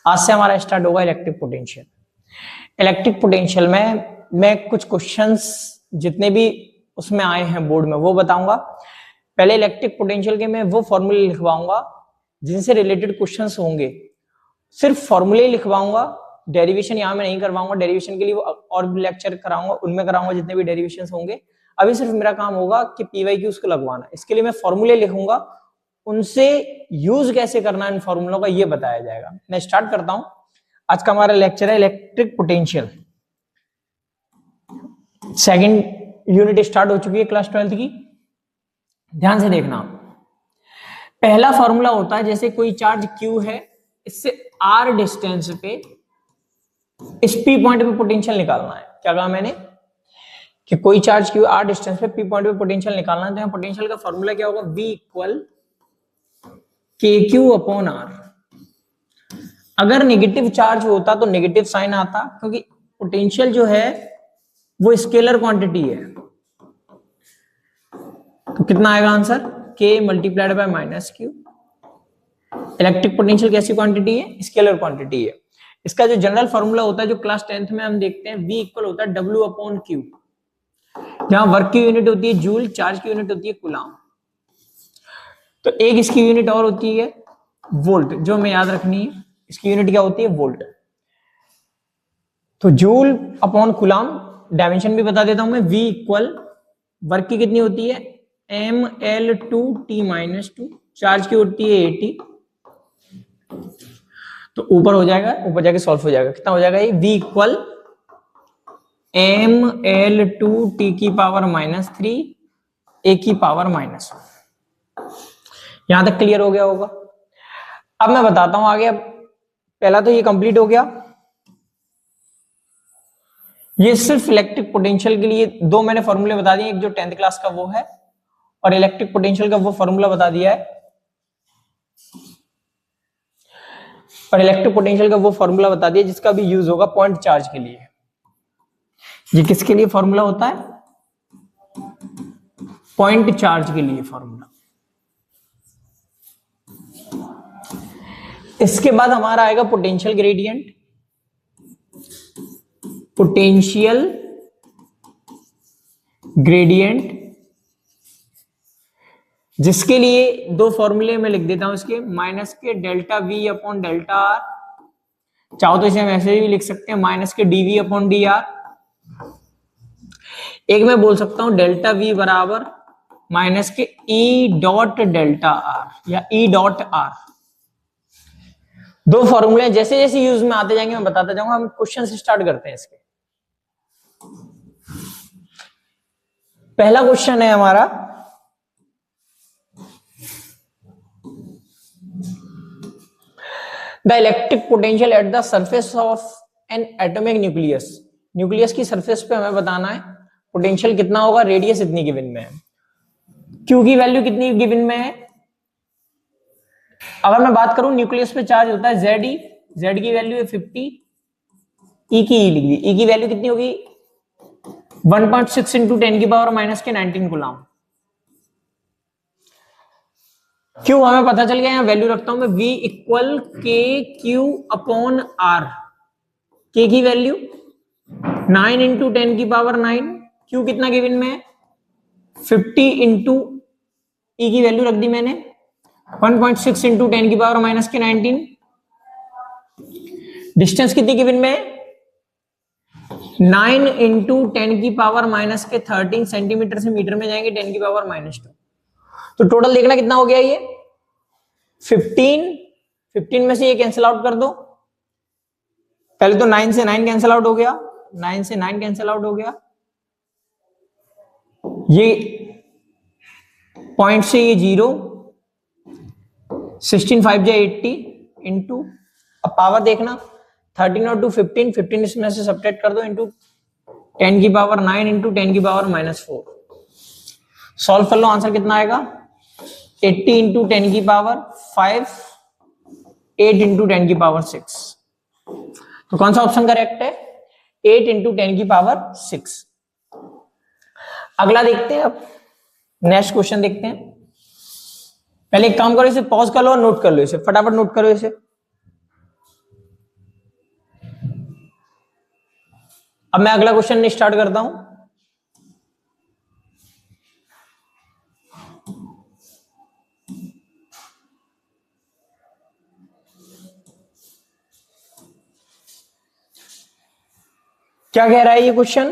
आज से हमारा स्टार्ट होगा इलेक्ट्रिक पोटेंशियल। इलेक्ट्रिक पोटेंशियल में मैं कुछ क्वेश्चंस जितने भी उसमें आए हैं बोर्ड में वो बताऊंगा। पहले इलेक्ट्रिक पोटेंशियल के मैं वो फॉर्मूले लिखवाऊंगा जिनसे रिलेटेड क्वेश्चंस होंगे, सिर्फ फॉर्मूले लिखवाऊंगा, डेरिवेशन यहाँ में नहीं करवाऊंगा। डेरिवेशन के लिए वो और भी लेक्चर कराऊंगा, उनमें कराऊंगा जितने भी डेरिवेशन होंगे। अभी सिर्फ मेरा काम होगा कि PYQ को लगवाना। इसके लिए मैं फॉर्मूले लिखूंगा, उनसे यूज कैसे करना है इन फॉर्मूलों का ये बताया जाएगा। मैं स्टार्ट करता हूं। आज का हमारा लेक्चर है electric potential. Second unit start हो चुकी है क्लास 12th की। ध्यान से देखना। पहला फॉर्मूला होता है जैसे कोई चार्ज Q है, इससे R डिस्टेंस पे इस P पॉइंट पे पोटेंशियल निकालना है। क्या कहा मैंने कि कोई चार्ज Q R डिस्टेंस पे P पॉइंट पे पोटेंशियल निकालना है। तो पोटेंशियल का फॉर्मूला क्या होगा? V equal KQ upon R। अगर नेगेटिव चार्ज होता तो नेगेटिव साइन आता, क्योंकि पोटेंशियल जो है वो स्केलर क्वांटिटी है। तो कितना आएगा answer? K multiplied by minus Q। Electric potential कैसी क्वांटिटी है? स्केलर क्वांटिटी है। इसका जो जनरल फॉर्मूला होता है जो क्लास 10th में हम देखते हैं, V इक्वल होता है W अपॉन Q। जहां वर्क की यूनिट होती है जूल, चार्ज की यूनिट होती है कूलम। तो एक इसकी यूनिट और होती है वोल्ट, जो हमें याद रखनी है। इसकी यूनिट क्या होती है? वोल्ट। तो जूल अपॉन कूलम, डायमेंशन भी बता देता हूं मैं। V इक्वल वर्क की कितनी होती है? mL2T-2। चार्ज की होती है 80। तो ऊपर हो जाएगा, ऊपर जाके सॉल्व हो जाएगा। कितना हो जाएगा ये? V इक्वल mL2T की पावर -3 A की पावर -1। यहां तक क्लियर हो गया होगा। अब मैं बताता हूं आगे। अब पहला तो ये कंप्लीट हो गया। ये सिर्फ इलेक्ट्रिक पोटेंशियल के लिए दो मैंने फॉर्मूले बता दिए, एक जो 10th क्लास का वो है, और इलेक्ट्रिक पोटेंशियल का वो फॉर्मूला बता दिया है। और इलेक्ट्रिक पोटेंशियल का वो फॉर्मूला बता दिया जिसका भी यूज होगा पॉइंट चार्ज के लिए। ये किसके लिए फॉर्मूला होता है? पॉइंट चार्ज के लिए फॉर्मूला। इसके बाद हमारा आएगा पोटेंशियल ग्रेडियंट। पोटेंशियल ग्रेडियंट, जिसके लिए दो फॉर्मूले में लिख देता हूं इसके, माइनस के delta V upon delta R। चाहो तो इसे हम ऐसे भी लिख सकते हैं, माइनस के dV अपॉन dR। एक मैं बोल सकता हूं डेल्टा V बराबर माइनस के E डॉट डेल्टा R या E डॉट R। दो फॉर्मूले जैसे जैसे यूज में आते जाएंगे मैं बताता जाऊंगा। हम क्वेश्चन से स्टार्ट करते हैं इसके। पहला क्वेश्चन है हमारा, the electric potential at the surface of N atomic nucleus. Nucleus की सरफेस पे हमें बताना है पोटेंशियल कितना होगा। रेडियस इतनी गिवन में है, Q की वैल्यू कितनी गिवन में है। अगर मैं बात करूं न्यूक्लियस पे चार्ज होता है Ze, Z की वैल्यू है 50, E की लिख दी। E की वैल्यू कितनी होगी? 1.6 इंटू 10 की पावर माइनस के 19 कूलम। Q हमें पता चल गया, यहाँ वैल्यू रखता हूं मैं। V equal KQ upon R। K की वैल्यू 9 इंटू 10 की पावर 9। Q कितना गिवन में है? 50 इंटू E की वैल्यू रख दी मैंने 1.6 इंटू 10 की पावर माइनस के 19। डिस्टेंस कितनी गिवन में है? 9 इंटू 10 की पावर माइनस के 13 सेंटीमीटर से मीटर में जाएंगे 10 की पावर -2। तो टोटल देखना कितना हो गया ये 15 में से ये कैंसिल आउट कर दो। पहले तो 9 से 9 कैंसिल आउट हो गया, 9 से 9 कैंसिल आउट हो गया। ये पॉइंट से ये 0, 16 5 जा 80 इंटू, अब पावर देखना 13 और 2 15, 15 इसमें से सब्ट्रैक्ट कर दो, इंटू 10 की पावर 9 इंटू 10 की पावर -4। सॉल्व कर लो, आंसर कितना आएगा? 80 इंटू 10 की पावर 5, 8 इंटू 10 की पावर 6। तो कौन सा ऑप्शन करेक्ट है? 8 इंटू 10 की पावर 6। अगला देखते हैं। अब नेक्स्ट क्वेश्चन देखते हैं। पहले एक काम करो, इसे पॉज कर लो और नोट कर लो, इसे फटाफट नोट करो इसे। अब मैं अगला क्वेश्चन स्टार्ट करता हूं। क्या कह रहा है ये question?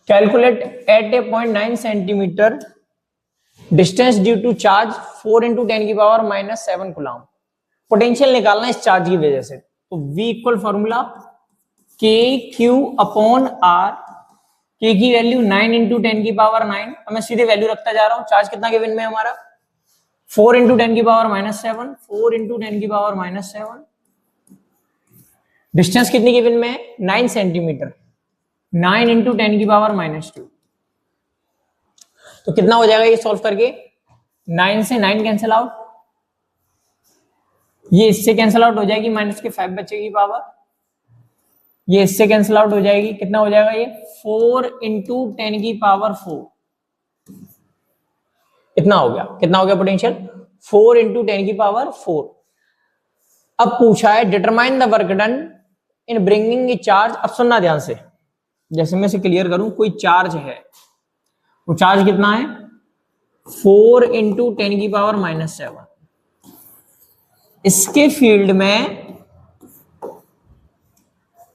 Calculate at a 0.9 centimetre distance due to charge 4 into 10 की पावर -7 कूलम। पोटेंशियल निकालना है इस चार्ज की वजह से। तो V इक्वल फॉर्मूला के क्यू अपॉन आर, के की वैल्यू 9 इंटू 10 की पावर 9। अब मैं सीधे वैल्यू रखता जा रहा हूं। चार्ज कितना गिवन में हमारा 4 इंटू 10 की पावर -7, 4 इंटू 10 की पावर -7। डिस्टेंस कितनी गिवन में है 9 सेंटीमीटर, 9 इंटू 10 की पावर -2। तो कितना हो जाएगा ये सॉल्व करके? 9 से 9 कैंसिल आउट, ये इससे कैंसिल आउट हो जाएगी, माइनस के 5 बचेगी पावर, ये इससे कैंसिल आउट हो जाएगी। कितना हो जाएगा ये 4 इंटू 10 की पावर 4। इतना हो गया। कितना हो गया पोटेंशियल? 4 इंटू 10 की पावर 4। अब पूछा है determine the work done in bringing a charge. अब सुनना ध्यान से, जैसे मैं इसे क्लियर करूं। कोई चार्ज है, वो चार्ज कितना है 4 इंटू 10 की पावर -7। इसके फील्ड में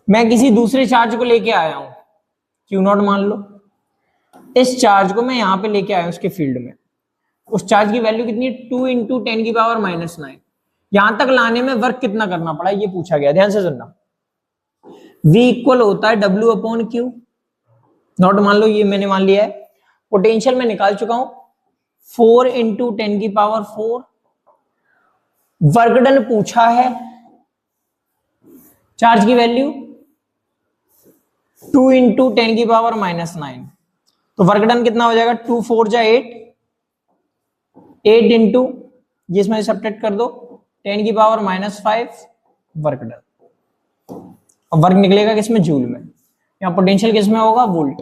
मैं किसी दूसरे चार्ज को लेके आया हूं, Q0 मान लो। इस चार्ज को मैं यहां पे लेके आया हूं उसके फील्ड में। उस चार्ज की वैल्यू कितनी है 2 इंटू 10 की पावर -9। यहां तक लाने में वर्क कितना करना पड़ा ये पूछा गया। ध्यान से सुनना। V इक्वल होता है W अपॉन Q नॉट, मान लो ये मैंने मान लिया है। पोटेंशियल में निकाल चुका हूं 4 इंटू 10 की पावर 4। वर्क डन पूछा है, चार्ज की वैल्यू 2 इंटू 10 की पावर -9। तो वर्क डन कितना हो जाएगा 2 4 जा 8, 8 इंटू जिसमें सब्ट्रैक्ट कर दो 10 की पावर -5 वर्क डन। अब वर्क निकलेगा किसमें? जूल में। यहां पोटेंशियल किसमें होगा? वोल्ट।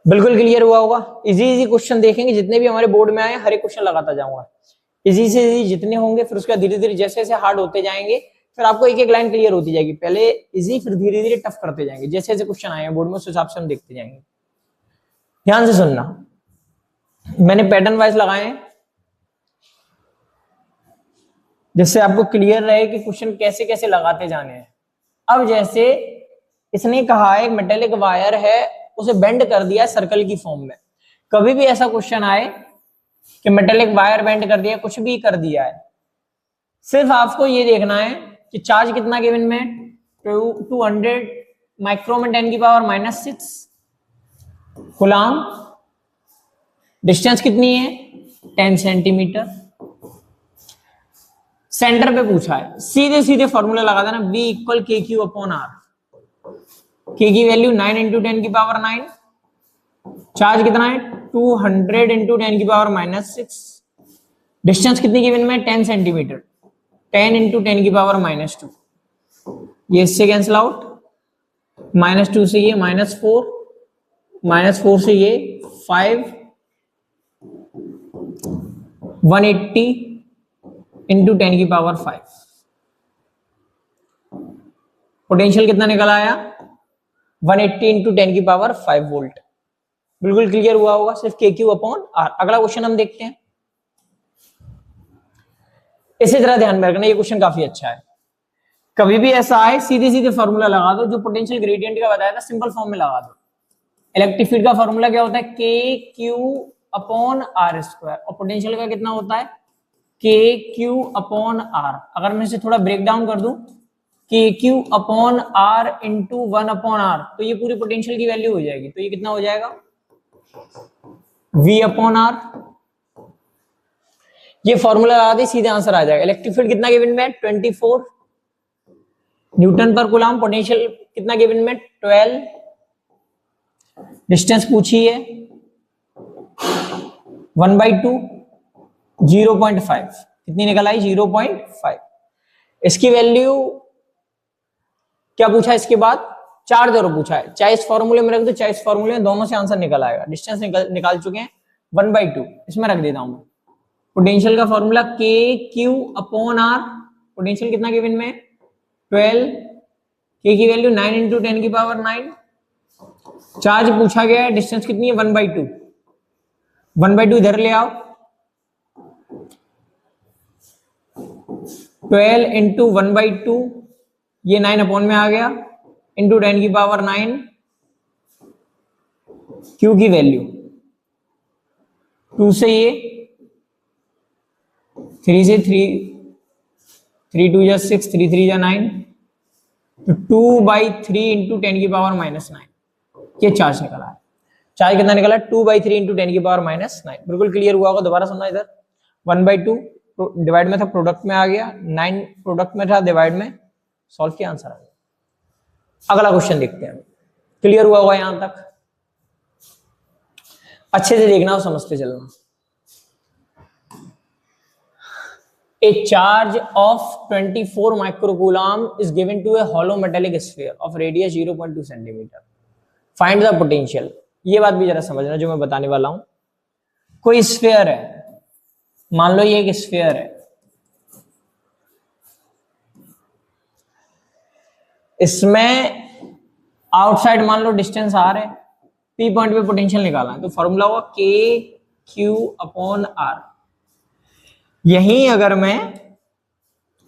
बिल्कुल क्लियर हुआ होगा। इजी इजी क्वेश्चन देखेंगे जितने भी हमारे बोर्ड में आए, हर एक क्वेश्चन लगाता जाऊंगा। इजी से इजी जितने होंगे, फिर उसके बाद धीरे धीरे जैसे जैसे हार्ड होते जाएंगे, फिर आपको एक एक लाइन क्लियर होती जाएगी। पहले इजी, फिर धीरे धीरे टफ करते जाएंगे। जैसे जैसे क्वेश्चन आए हैं बोर्ड में, उस हिसाब से हम देखते जाएंगे। ध्यान से सुनना, मैंने पैटर्न वाइज लगाए हैं जिससे आपको क्लियर रहे कि क्वेश्चन कैसे कैसे लगाते जाने हैं। अब जैसे इसने कहा है मेटेलिक वायर है, उसे बेंड कर दिया सर्कल की फॉर्म में। कभी भी ऐसा क्वेश्चन आए कि मेटेलिक वायर बेंड कर दिया, कुछ भी कर दिया है, सिर्फ आपको ये देखना है कि चार्ज कितना गिवन में 200 माइक्रो में 10 की पावर -6 कूलम। डिस्टेंस कितनी है 10 सेंटीमीटर। सेंटर पे पूछा है, सीधे सीधे फॉर्मूला लगा देना V इक्वल के क्यू अपॉन आर। के की वैल्यू 9 इंटू 10 की पावर 9। चार्ज कितना है 200 इंटू 10 की पावर -6। डिस्टेंस कितनी गिवन में 10 सेंटीमीटर, 10 इंटू 10 की पावर -2। ये इससे कैंसिल आउट, -2 से ये -4, -4 से ये 5, 180 इंटू 10 की पावर 5। पोटेंशियल कितना निकल आया 180 इंटू 10 की पावर 5 वोल्ट। बिल्कुल क्लियर हुआ होगा, सिर्फ के क्यू अपॉन आर। अगला क्वेश्चन हम देखते हैं। इसी तरह ध्यान में रखना, ये क्वेश्चन काफी अच्छा है। कभी भी ऐसा आए सीधे सीधे फॉर्मूला लगा दो, जो पोटेंशियल ग्रेडियंट का बताया था सिंपल फॉर्म में लगा दो। इलेक्ट्रिक फील्ड का फॉर्मूला क्या होता है K Q upon are square, और पोटेंशियल का कितना होता है के क्यू अपॉन आर। अगर मैं इसे थोड़ा ब्रेक डाउन कर दूं के Q upon R into 1 upon R, तो ये पूरी पोटेंशियल की वैल्यू हो जाएगी। तो ये कितना हो जाएगा V अपॉन आर। ये फॉर्मूला लगा दे, सीधे आंसर आ जाएगा। इलेक्ट्रिक फील्ड कितना गिवन में 24 न्यूटन पर कूलम। पोटेंशियल कितना गिवन में 12। डिस्टेंस पूछी है 1/2, 0.5। कितनी निकल आई 0.5। इसकी वैल्यू क्या पूछा है इसके बाद, चार्ज और पूछा है। चाहे इस फॉर्मूले में रख दो, चाहे इस फॉर्मूले में, दोनों से आंसर निकल आएगा। डिस्टेंस निकाल चुके हैं 1/2, इसमें रख देता हूं मैं। पोटेंशियल का फॉर्मूला के क्यू अपॉन आर। पोटेंशियल कितना गिवन में 12 के की वैल्यू 9 इंटू 10 की पावर 9। चार्ज पूछा गया है, डिस्टेंस कितनी है 1/2। 1/2 इधर ले आओ, 12 इंटू 1/2, ये 9 अपॉन में आ गया, इंटू 10 की पावर 9। क्यू की वैल्यू 2 से ये 3 से 3 2 जा 6, 3 3 जा 9, तो 2/3 इंटू 10 की पावर -9 ये चार्ज निकला है। चार्ज कितना निकला? 2/3 इंटू 10 की पावर -9। बिल्कुल क्लियर हुआ होगा, दोबारा सुनना इधर। 1/2 डिवाइड में था, प्रोडक्ट में आ गया, 9 प्रोडक्ट में था, डिवाइड में, सॉल्व किया, आंसर आ गया। अगला क्वेश्चन देखते हैं। क्लियर हुआ होगा यहां तक? अच्छे से देखना और समझते चलना। A charge of 24 microcoulomb is given to a hollow metallic sphere of radius 0.2 centimeter. Find the potential. ये बात भी जरा समझना जो मैं बताने वाला हूं। कोई स्फीयर है, मान लो ये एक स्फीयर है, इसमें आउटसाइड मान लो डिस्टेंस आर है, पी पॉइंट पे पोटेंशियल निकालना है, तो फॉर्मूला होगा के क्यू अपॉन आर। यही अगर मैं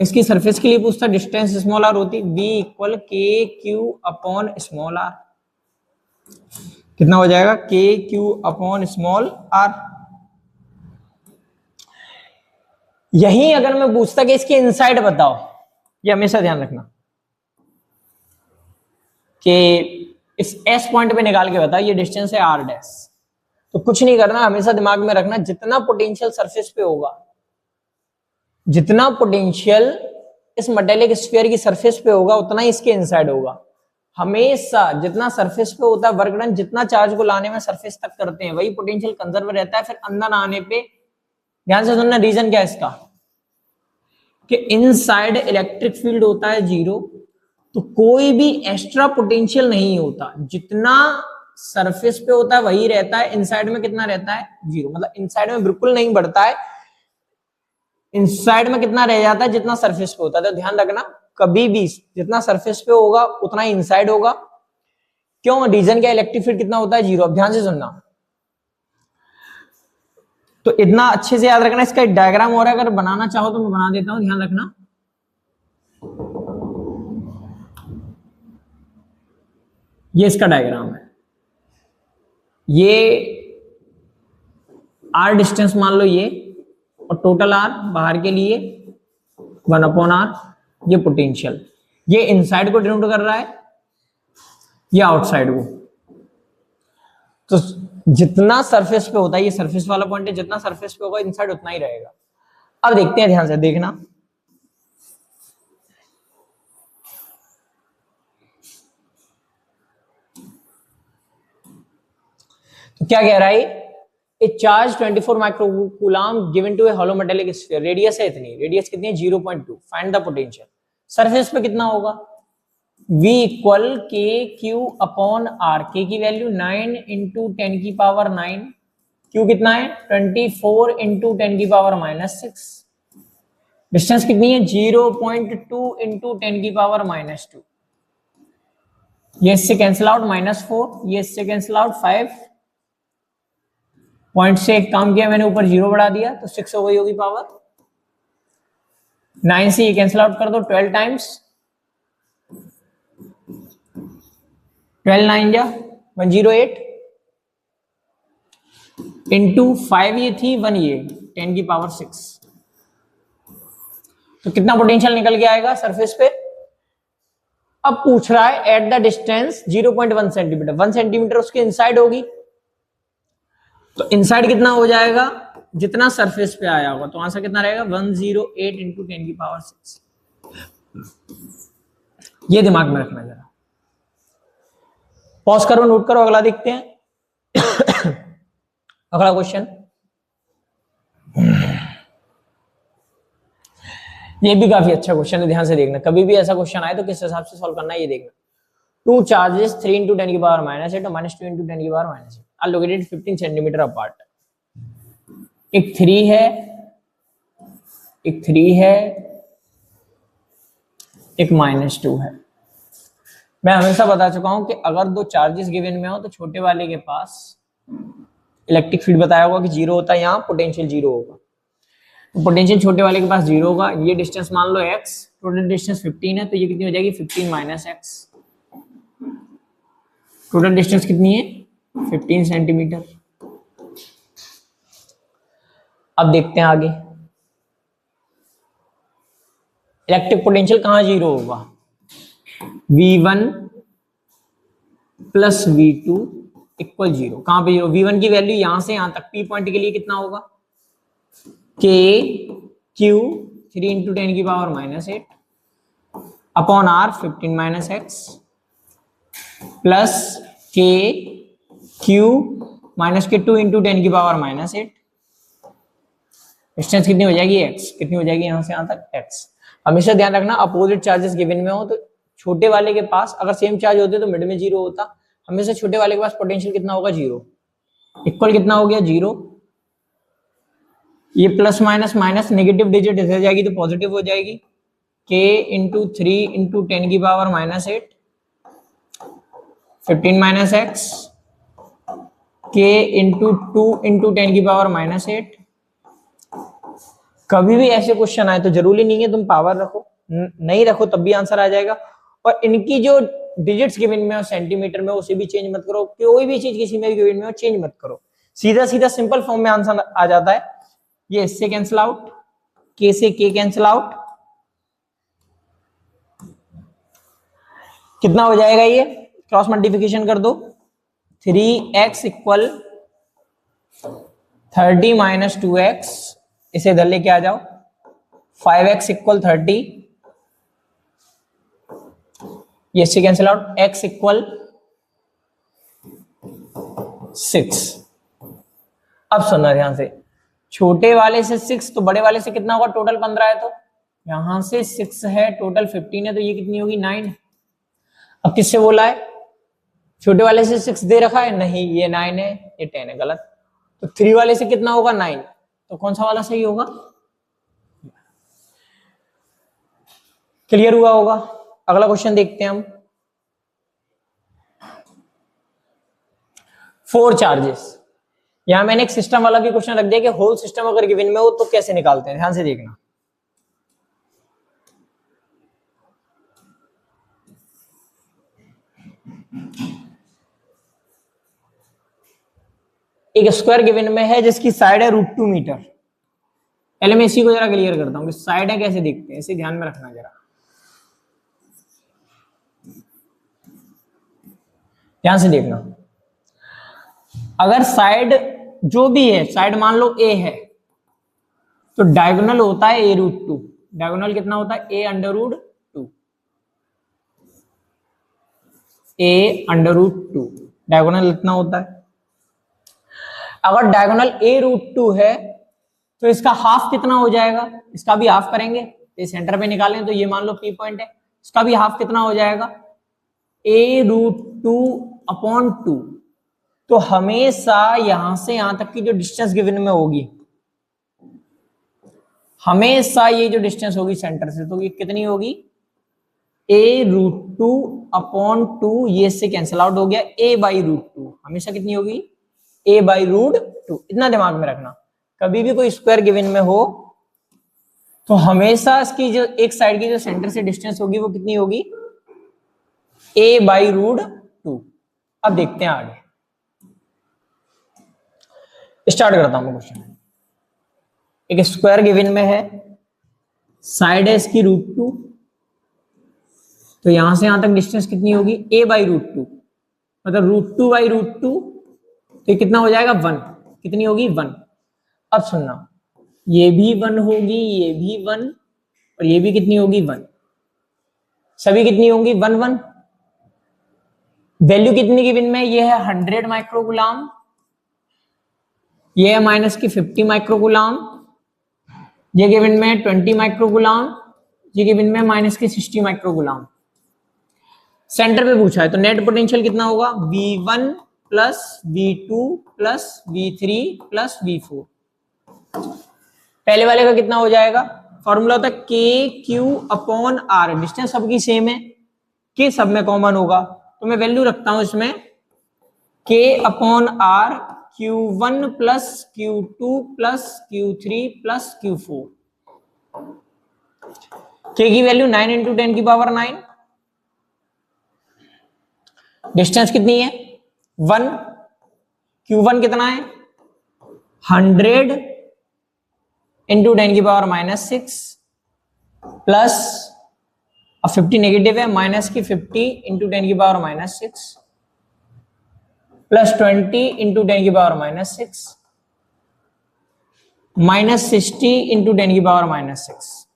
इसकी सरफेस के लिए पूछता, डिस्टेंस स्मॉल आर होती, v इक्वल के क्यू अपॉन स्मॉल आर। कितना हो जाएगा? के क्यू अपॉन स्मॉल आर। यही अगर मैं पूछता कि इसके इनसाइड बताओ, ये हमेशा ध्यान रखना कि इस एस पॉइंट पे निकाल के बताओ, ये डिस्टेंस है आर डैश, तो कुछ नहीं करना, हमेशा दिमाग में रखना जितना पोटेंशियल सरफेस पे होगा, जितना पोटेंशियल इस मेटेलिक स्फीयर की सरफेस पे होगा उतना ही इसके इनसाइड होगा। हमेशा जितना सरफेस पे होता है वर्क डन, जितना चार्ज को लाने में सरफेस तक करते हैं, वही पोटेंशियल कंजर्व रहता है। फिर अंदर आने पे ध्यान से सुनना, रीजन क्या है इसका कि इनसाइड इलेक्ट्रिक फील्ड होता है 0, तो कोई भी एक्स्ट्रा पोटेंशियल नहीं होता, जितना सरफेस पे होता है वही रहता है। इनसाइड में कितना रहता है? 0, मतलब इनसाइड में बिल्कुल नहीं बढ़ता है, इनसाइड में कितना रह जाता है? जितना सरफेस पे होता है। तो ध्यान रखना, कभी भी जितना सरफेस पे होगा उतना ही इनसाइड होगा। क्यों? रीजन क्या? इलेक्ट्रिक फील्ड कितना होता है? 0। अब ध्यान से सुनना, तो इतना अच्छे से याद रखना। इसका एक डायग्राम हो रहा है, अगर बनाना चाहो तो मैं बना देता हूं, ध्यान रखना। ये इसका डायग्राम है, ये आर डिस्टेंस मान लो ये, और टोटल आर बाहर के लिए 1/r, ये पोटेंशियल, ये इनसाइड को डिनोट कर रहा है, ये आउटसाइड को। तो जितना सरफेस पे होता है, ये सरफेस वाला पॉइंट है, जितना सरफेस पे होगा इनसाइड उतना ही रहेगा। अब देखते हैं, ध्यान से देखना। तो क्या कह रहा है? A charge 24 microcoulomb given to a hollow metallic sphere, radius है इतनी, रेडियस कितनी है? 0.2। Find the potential. सरफेस पे कितना होगा? v इक्वल के क्यू अपॉन आर। के की वैल्यू 9 इंटू 10 की पावर 9, क्यू कितना है? 24 इंटू 10 की पावर -6। डिस्टेंस कितनी है? 0.2 इंटू 10 की पावर -2। ये इससे कैंसिल आउट, -4, ये इससे कैंसिल आउट, 5 पॉइंट से एक काम किया मैंने, ऊपर 0 बढ़ा दिया, तो 6 हो गई होगी पावर। 9 से ये कैंसिल आउट कर दो, 12 टाइम्स, 12 9 जा 108 इंटू 5 ये थी, 1 ये 10 की पावर 6। तो कितना पोटेंशियल निकल के आएगा सरफेस पे? अब पूछ रहा है at the distance 0.1 centimetre, 1 centimetre उसके इनसाइड होगी, तो इनसाइड कितना हो जाएगा? जितना सरफेस पे आया होगा, तो आंसर कितना रहेगा? 108 इंटू 10 की पावर 6। ये दिमाग में रखना जरा। पॉज करो, नोट करो, अगला देखते हैं। अगला क्वेश्चन, ये भी काफी अच्छा क्वेश्चन है, ध्यान से देखना। कभी भी ऐसा क्वेश्चन आए तो किस हिसाब से सॉल्व करना है ये देखना। 2 चार्जेस 3 इंटू 10 की पावर -8 और -2 इंटू 10 की power -8 are located 15 centimetre apart. एक 3 है, एक 3 है, एक -2 है। मैं हमेशा बता चुका हूं कि अगर दो चार्जेस गिवन में हो तो छोटे वाले के पास इलेक्ट्रिक फील्ड बताया होगा कि जीरो होता है, यहाँ पोटेंशियल जीरो होगा। तो पोटेंशियल छोटे वाले के पास जीरो होगा। ये डिस्टेंस मान लो x, टोटल डिस्टेंस 15 है, तो ये कितनी हो जाएगी 15 माइनस एक्स। टोटल डिस्टेंस कितनी है 15 सेंटीमीटर। अब देखते हैं आगे, इलेक्ट्रिक पोटेंशियल कहां जीरो होगा, V1 plus V2 equal zero. कहां पे जीरो, V1 की वैल्यू यहां से यहां तक P पॉइंट के लिए कितना होगा, K Q 3 इंटू 10 की power minus 8 upon R 15 minus x plus K Q minus के 2 इंटू 10 की पावर माइनस 8। डिस्टेंस कितनी हो जाएगी x, कितनी हो जाएगी यहां से यहां तक x। हमेशा ध्यान रखना अपोजिट चार्जेस गिवन में हो तो छोटे वाले के पास, अगर सेम चार्ज होते तो मिड में जीरो होता, हमेशा छोटे वाले के पास पोटेंशियल कितना होगा जीरो। इक्वल कितना हो गया जीरो, ये plus minus minus negative digit इधर जाएगी तो पॉजिटिव हो जाएगी, k इंटू 3 इंटू 10 की power minus 8 15 minus x k into 2 into 10 की पावर माइनस 8। कभी भी ऐसे क्वेश्चन आए तो जरूरी नहीं है तुम पावर रखो, नहीं रखो तब भी आंसर आ जाएगा। और इनकी जो डिजिट्स गिवन में हो सेंटीमीटर में उसे भी चेंज मत करो, कोई भी चीज किसी में भी गिवन में हो चेंज मत करो, सीधा सीधा सिंपल फॉर्म में आंसर आ जाता है। ये इससे कैंसिल आउट, के से के कैंसिल आउट, कितना हो जाएगा, ये क्रॉस मल्टीप्लिकेशन कर दो, 3x इक्वल 30 माइनस 2x, इसे इधर लेके आ जाओ, 5x इक्वल 30, ये से कैंसिल आउट, x इक्वल 6। अब सुनना ध्यान से, छोटे वाले से 6 तो बड़े वाले से कितना होगा, टोटल 15 है तो यहां से 6 है, टोटल 15 है तो ये कितनी होगी 9। अब किससे बोला है, छोटे वाले से 6 दे रखा है, नहीं ये 9 है, ये 10 है, गलत। तो 3 वाले से कितना होगा 9, तो कौन सा वाला सही होगा, क्लियर हुआ होगा। अगला क्वेश्चन देखते हैं हम, 4 चार्जेस। यहां मैंने एक सिस्टम वाला भी क्वेश्चन रख दिया कि होल सिस्टम अगर गिवन में हो तो कैसे निकालते हैं, ध्यान से देखना। एक स्क्वायर गिवन में है जिसकी साइड है √2 मीटर। पहले मैं इसी को जरा क्लियर करता हूं कि साइड है कैसे देखते हैं, इसे ध्यान में रखना जरा, ध्यान से देखना। अगर साइड जो भी है, साइड मान लो a है तो डायगोनल होता है a√2। डायगोनल कितना होता है, a√2, a√2 डायगोनल इतना होता है। अगर डायगोनल a√2 है तो इसका हाफ कितना हो जाएगा, इसका भी हाफ करेंगे, ये सेंटर पे निकालें तो ये मान लो P पॉइंट है, इसका भी हाफ कितना हो जाएगा, a√2 अपॉन 2। तो हमेशा यहां से यहां तक की जो डिस्टेंस गिवन में होगी, हमेशा ये जो डिस्टेंस होगी सेंटर से, तो ये कितनी होगी, a√2 अपॉन 2, ये इससे कैंसिल आउट हो गया, a/√2 हमेशा कितनी होगी, a/√2। इतना दिमाग में रखना, कभी भी कोई स्क्वायर गिवन में हो तो हमेशा इसकी जो एक साइड की जो सेंटर से डिस्टेंस होगी वो कितनी होगी, a/√2। अब देखते हैं आगे, स्टार्ट करता हूं क्वेश्चन। एक स्क्वायर गिवन में है, साइड है इसकी √2, तो यहां से यहां तक डिस्टेंस कितनी होगी, a/√2, मतलब √2/√2, तो कितना हो जाएगा 1, कितनी होगी 1। अब सुनना, ये भी 1 होगी, ये भी 1, और ये भी कितनी होगी 1, सभी कितनी होंगी 1 1। वैल्यू कितनी गिवन में, ये है 100 माइक्रोकूलम, ये है माइनस की 50 माइक्रोकूलम, ये गिवन में 20 माइक्रोकूलम, ये गिवन में माइनस की 60 माइक्रोकूलम। सेंटर पे पूछा है तो नेट पोटेंशियल कितना होगा, V1 plus V2 plus V3 plus V4। पहले वाले का कितना हो जाएगा, फॉर्मूला होता है KQ अपॉन R, डिस्टेंस सबकी सेम है, के सब में कॉमन होगा, तो मैं वैल्यू रखता हूं इसमें k upon R Q1 plus Q2 plus Q3 plus Q4। k की वैल्यू 9 इंटू 10 की पावर 9, डिस्टेंस कितनी है 1, Q1 कितना है 100 इंटू 10 की पावर -6 प्लस, अब 50 नेगेटिव है, माइनस की 50 इंटू 10 की पावर -6 प्लस 20 इंटू 10 की पावर -6 माइनस 60 इंटू 10 की पावर -6।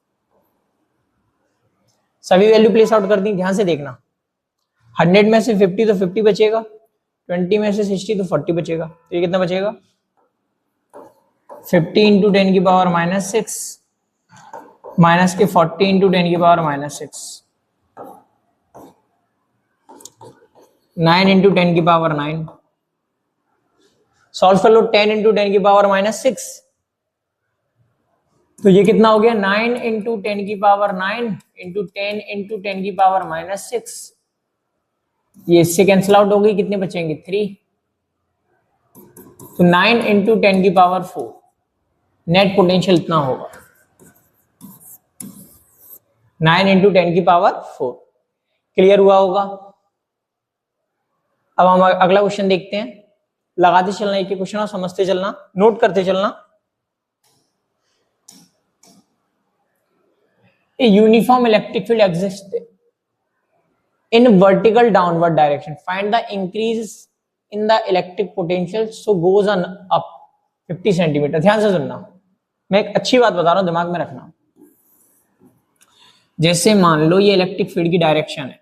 सभी वैल्यू प्लेस आउट कर दी, ध्यान से देखना। 100 में से 50 तो 50 बचेगा, 20 में से 60 तो 40 बचेगा, तो ये कितना बचेगा 50 इंटू 10 की पावर -6 माइनस के 40 इंटू 10 की पावर -6, 9 इंटू 10 की पावर 9। सॉल्व कर लो 10 इंटू 10 की पावर -6, तो ये कितना हो गया 9 इंटू 10 की पावर 9 इंटू 10 इंटू 10 की पावर -6, ये इससे कैंसिल आउट हो गई, कितने बचेंगे 3, तो 9 इंटू 10 की पावर 4 नेट पोटेंशियल इतना होगा, 9 इंटू 10 की पावर 4। क्लियर हुआ होगा। अब हम अगला क्वेश्चन देखते हैं, लगाते चलना एक क्वेश्चन और समझते चलना, नोट करते चलना। A uniform electric field exists in vertical downward direction. Find the increase in the electric potential so goes on up 50 centimetre. ध्यान से सुनना, मैं एक अच्छी बात बता रहा हूं, दिमाग में रखना। जैसे मान लो ये इलेक्ट्रिक फील्ड की डायरेक्शन है,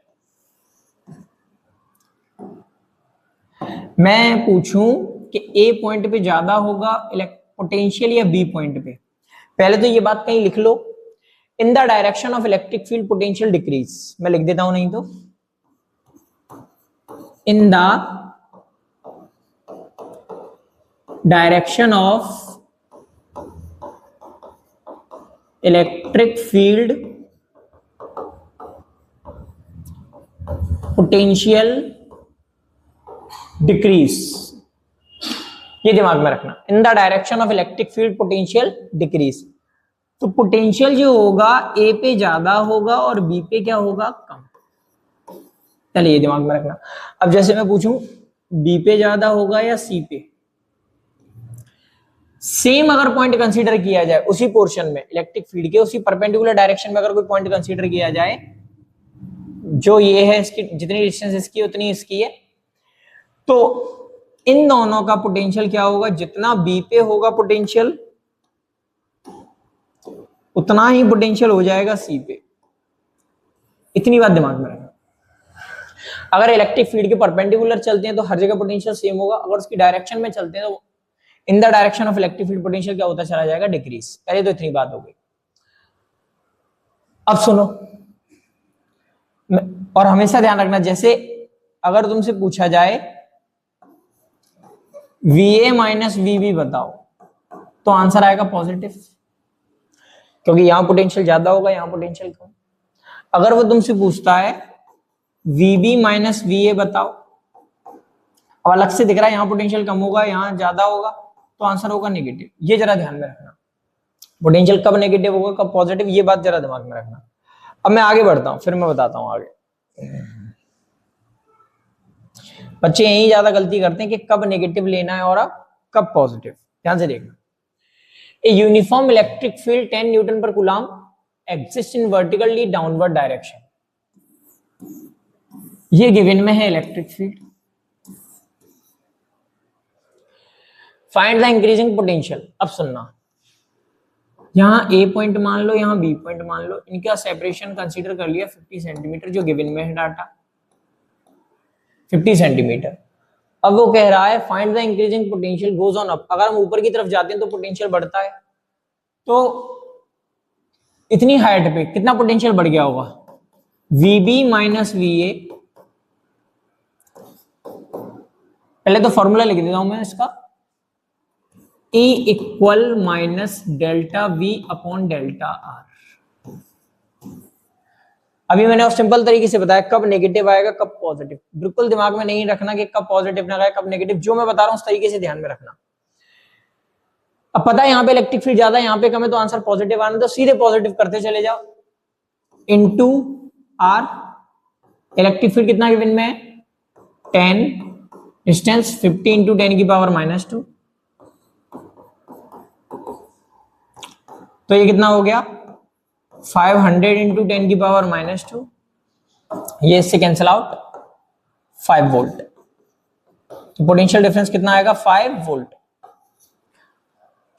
मैं पूछूं कि ए पॉइंट पे ज्यादा होगा पोटेंशियल या बी पॉइंट पे, पहले तो ये बात कहीं लिख लो, in the direction of electric field potential decreases, मैं लिख देता हूं नहीं तो, in the direction of electric field potential decreases, ये दिमाग में रखना, in the direction of electric field potential decreases. तो पोटेंशियल जो होगा ए पे ज्यादा होगा और बी पे क्या होगा कम, चलिए ये दिमाग में रखना। अब जैसे मैं पूछूं बी पे ज्यादा होगा या सी पे, सेम अगर पॉइंट कंसीडर किया जाए उसी पोर्शन में इलेक्ट्रिक फील्ड के उसी परपेंडिकुलर डायरेक्शन में अगर कोई पॉइंट कंसीडर किया जाए, जो ये है इसकी जितनी डिस्टेंस इसकी उतनी इसकी है, तो इन दोनों का पोटेंशियल क्या होगा, जितना बी पे होगा पोटेंशियल उतना ही पोटेंशियल हो जाएगा सी पे। इतनी बात दिमाग में रखना। अगर इलेक्ट्रिक फील्ड के परपेंडिकुलर चलते हैं तो हर जगह पोटेंशियल सेम होगा, अगर उसकी डायरेक्शन में चलते हैं तो in the direction of electric field potential क्या होता चला जाएगा डिक्रीज। पहले तो इतनी बात हो गई। अब सुनो, और हमेशा ध्यान रखना, जैसे अगर तुमसे पूछा जाए VA माइनस VB बताओ, तो आंसर आएगा पॉजिटिव, क्योंकि यहां पोटेंशियल ज्यादा होगा यहां पोटेंशियल कम। अगर वो तुमसे पूछता है VB माइनस VA बताओ, अब अलग से दिख रहा है यहां पोटेंशियल कम होगा यहां ज्यादा होगा, तो आंसर होगा नेगेटिव। ये जरा ध्यान में रखना, पोटेंशियल कब नेगेटिव होगा कब पॉजिटिव, ये बात जरा दिमाग में रखना। अब मैं आगे बढ़ता हूं, फिर मैं बताता हूं आगे। बच्चे यही ज्यादा गलती करते हैं कि कब नेगेटिव लेना है और अब कब पॉजिटिव। ध्यान से देखना, a uniform electric field 10 newton per coulomb exist in vertically downward direction. ये गिवन में है electric field. Find the increasing potential. अब सुनना, यहां ए पॉइंट मान लो यहां बी पॉइंट मान लो, इनका सेपरेशन कंसीडर कर लिया 50 सेंटीमीटर, जो गिवन में है डाटा 50 सेंटीमीटर। अब वो कह रहा है find the increasing potential goes on up. अगर हम ऊपर की तरफ जाते हैं तो पोटेंशियल बढ़ता है, तो इतनी हाइट पे कितना पोटेंशियल बढ़ गया होगा, VB माइनस VA। पहले तो फॉर्मूला लिख देता हूं मैं इसका, E equal minus delta V upon delta R। अभी मैंने और सिंपल तरीके से बताया कब नेगेटिव आएगा कब पॉजिटिव, बिल्कुल दिमाग में नहीं रखना कि कब पॉजिटिव ना आए कब नेगेटिव, जो मैं बता रहा हूं उस तरीके से ध्यान में रखना। अब पता है यहाँ पे इलेक्ट्रिक फील्ड ज्यादा है यहाँ पे कम है, तो आंसर पॉजिटिव आना, तो सीधे पॉजिटिव करते चले जाओ। इनटू आर, इलेक्ट्रिक फील्ड कितना गिवन में है 10, डिस्टेंस 50 इंटू 10 की पावर -2, तो ये कितना हो गया 500 इंटू 10 की पावर -2, ये इससे कैंसिल आउट 5 वोल्ट, तो पोटेंशियल डिफरेंस कितना आएगा 5 वोल्ट।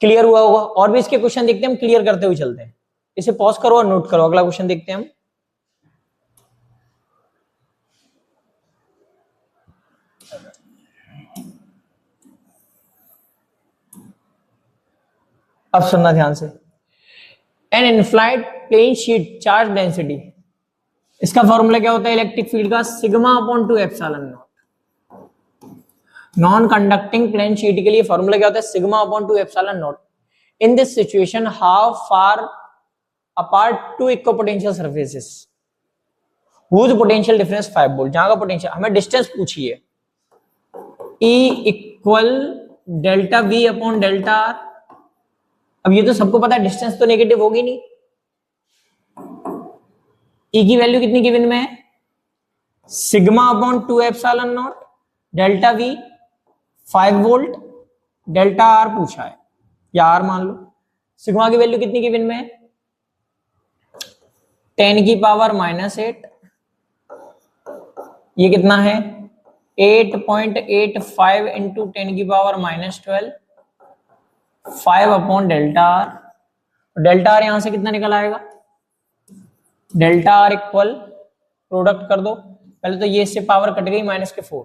क्लियर हुआ होगा। और भी इसके क्वेश्चन देखते हैं हम, क्लियर करते हुए चलते हैं। इसे पॉज करो और नोट करो, अगला क्वेश्चन देखते हैं हम। अब सुनना ध्यान से। An infinite plane sheet charge density, इसका फॉर्मूला क्या होता है इलेक्ट्रिक फील्ड का, sigma upon 2 epsilon nought. Non conducting plane sheet के लिए फॉर्मूला क्या होता है, sigma upon 2 epsilon nought. In this situation how far apart two equipotential surfaces whose potential difference 5 volt. जहां का पोटेंशियल, हमें डिस्टेंस पूछी है, E equal delta V upon delta R। अब ये तो सबको पता है डिस्टेंस तो नेगेटिव होगी नहीं, E की वैल्यू कितनी गिवन में है, sigma upon 2 epsilon not, delta V 5 volt, delta R पूछा है, या R मान लो। सिग्मा की वैल्यू कितनी गिवन में है 10 की पावर -8, ये कितना है 8.85 इंटू 10 की power -12, 5 upon delta R। Delta R यहां से कितना निकल आएगा, डेल्टा R इक्वल, प्रोडक्ट कर दो पहले तो, ये इससे पावर कट गई -4,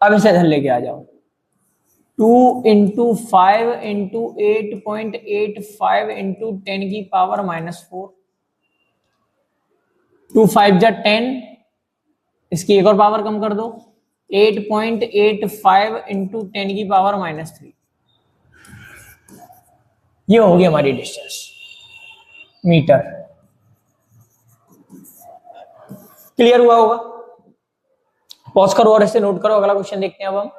अब इसे इधर लेके आ जाओ, 2 इंटू 5 इंटू 8.85 इंटू 10 की पावर -4, 2 5 जा 10, इसकी एक और पावर कम कर दो, 8.85 इंटू 10 की पावर -3, ये होगी हमारी डिस्टेंस मीटर। क्लियर हुआ होगा। पॉज करो और इसे नोट करो, अगला क्वेश्चन देखते हैं अब हम।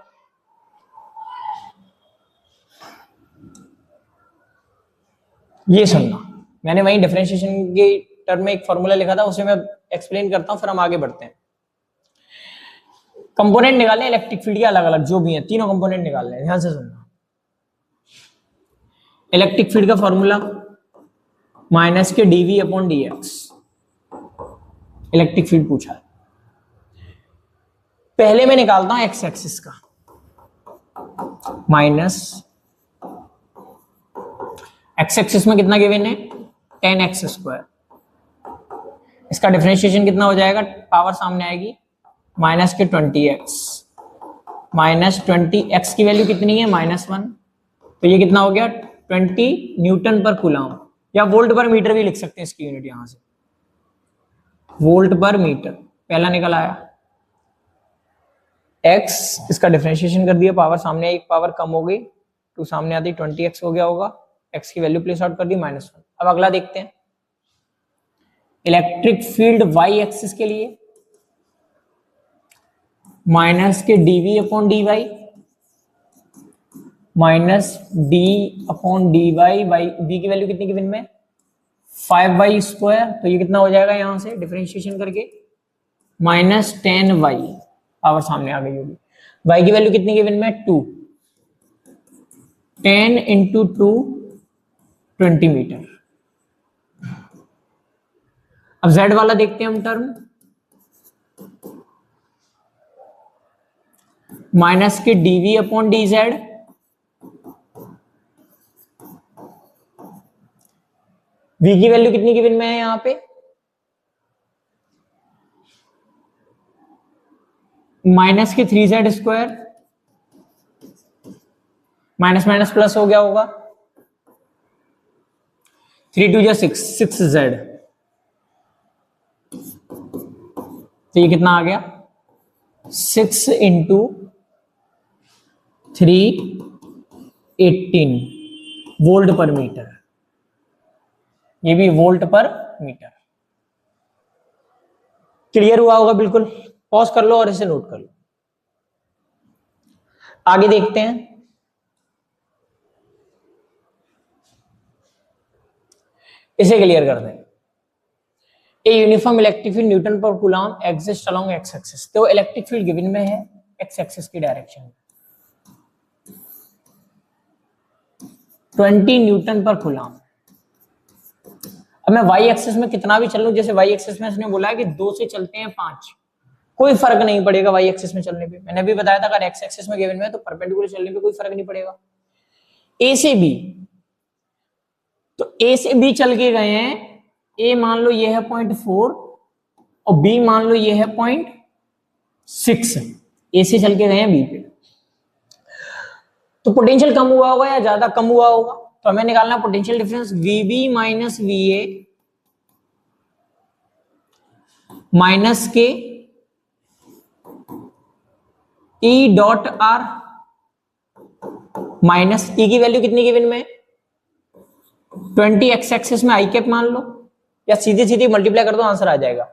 ये सुनना, मैंने वहीं डिफरेंशिएशन के टर्म में एक फॉर्मूला लिखा था, उसे मैं एक्सप्लेन करता हूं, फिर हम आगे बढ़ते हैं। कंपोनेंट निकालने इलेक्ट्रिक फील्ड के अलग अलग जो भी हैं, तीनों कंपोनेंट निकालने हैं, ध्यान से सुनना। इलेक्ट्रिक फील्ड का फॉर्मूला माइनस के dv upon dx, electric field पूछा है। पहले मैं निकालता हूं एक्स एक्सिस का, माइनस एक्स एक्सिस में कितना गिवन है 10x², इसका डिफरेंशिएशन कितना हो जाएगा, पावर सामने आएगी माइनस के 20x, -20x की वैल्यू कितनी है -1, तो ये कितना हो गया 20 न्यूटन पर कूलम, या वोल्ट पर मीटर भी लिख सकते हैं इसकी यूनिट, यहां से वोल्ट पर मीटर पहला निकल आया। x, इसका डिफरेंशिएशन कर दिया, पावर सामने आई, एक पावर कम हो गई, 2 सामने आती 20x हो गया होगा, x की वैल्यू प्लेस आउट कर दी -1। अब अगला देखते हैं इलेक्ट्रिक फील्ड y एक्सिस के लिए, माइनस के dv upon dy, minus d upon dy, v की वैल्यू कितनी गिवन में 5y², तो ये कितना हो जाएगा यहां से डिफरेंशिएशन करके -10y, पावर सामने आ गई होगी, y की वैल्यू कितनी गिवन में 2, 10 इंटू 2 20 मीटर। अब z वाला देखते हैं हम टर्म, माइनस के dv अपॉन dz, v की वैल्यू कितनी गिवन में है यहां पे माइनस के 3z², माइनस माइनस प्लस हो गया होगा, 3 2 6, 6z, तो ये कितना आ गया 6 इंटू 3 18 वोल्ट पर मीटर, ये भी वोल्ट पर मीटर। क्लियर हुआ होगा बिल्कुल। पॉज कर लो और इसे नोट कर लो। आगे देखते हैं। इसे क्लियर कर दें। A uniform electric field newton per coulomb exist along X axis. तो इलेक्ट्रिक फील्ड गिवन में है एक्स एक्सिस की डायरेक्शन में 20 न्यूटन पर कूलम। अब मैं वाई एक्सिस में कितना भी चलूं, जैसे वाई एक्सिस में इसने बोला है कि 2 से चलते हैं 5, कोई फर्क नहीं पड़ेगा वाई एक्सिस में चलने पे। मैंने भी बताया था अगर एक्स एक्सिस में गिवन में है तो परपेंडिकुलर चलने पे कोई फर्क नहीं पड़ेगा। ए से बी, तो ए से बी चल के गए हैं। ए मान लो ये है 0.4 और बी मान लो ये है 0.6। ए से चल के गए हैं बी पे, तो पोटेंशियल कम हुआ होगा या ज्यादा कम हुआ होगा। तो हमें निकालना potential difference VB minus वीए minus के ई डॉट आर माइनस ई की वैल्यू कितनी गिवन में 20 एक्स एक्सिस में आई कैप मान लो, या सीधे सीधे मल्टीप्लाई कर दो आंसर आ जाएगा।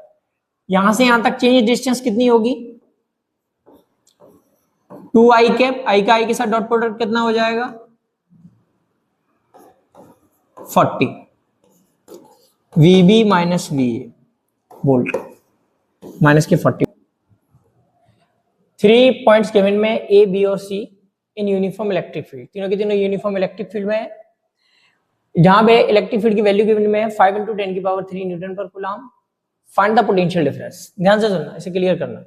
यहां से यहां तक चेंज डिस्टेंस कितनी होगी 2 आई कैप, आई का आई के साथ डॉट प्रोडक्ट कितना हो जाएगा 40 वीबी माइनस वीए वोल्ट माइनस के 40। 3 पॉइंट्स गिवन में ए बी और सी इन यूनिफॉर्म इलेक्ट्रिक फील्ड, तीनों के तीनों यूनिफॉर्म इलेक्ट्रिक फील्ड में है। जहां पे इलेक्ट्रिक फील्ड की वैल्यू गिवन में है 5 × 10⁻³ Newton per coulomb. Find the potential difference. ध्यान से सुनना, इसे क्लियर करना।